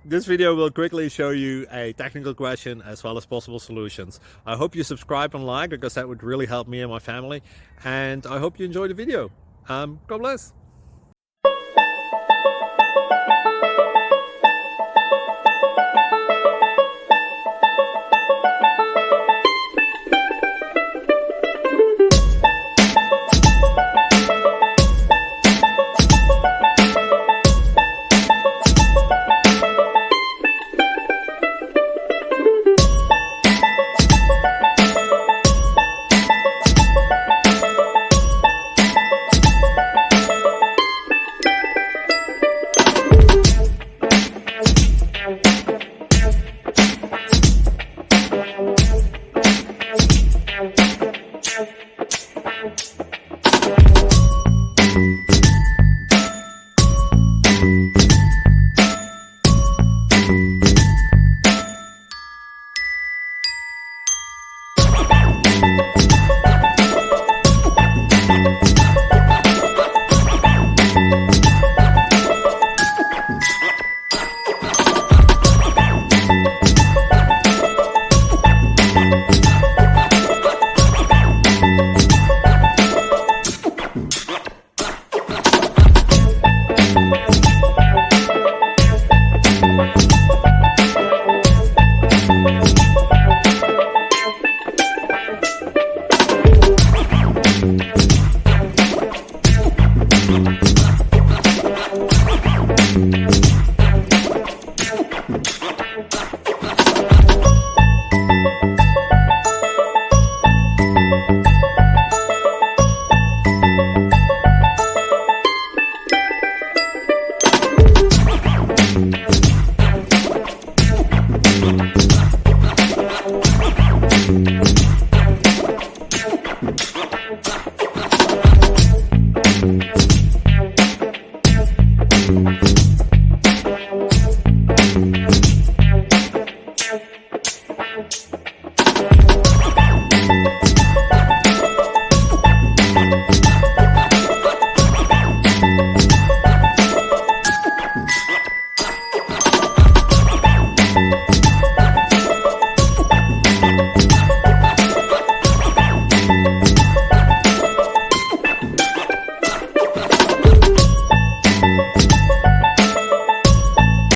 This video will quickly show you a technical question as well as possible solutions. I hope you subscribe and like, because that would really help me and my family. And I hope you enjoy the video. God bless.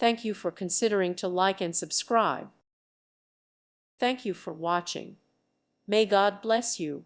Thank you for considering to like and subscribe. Thank you for watching. May God bless you.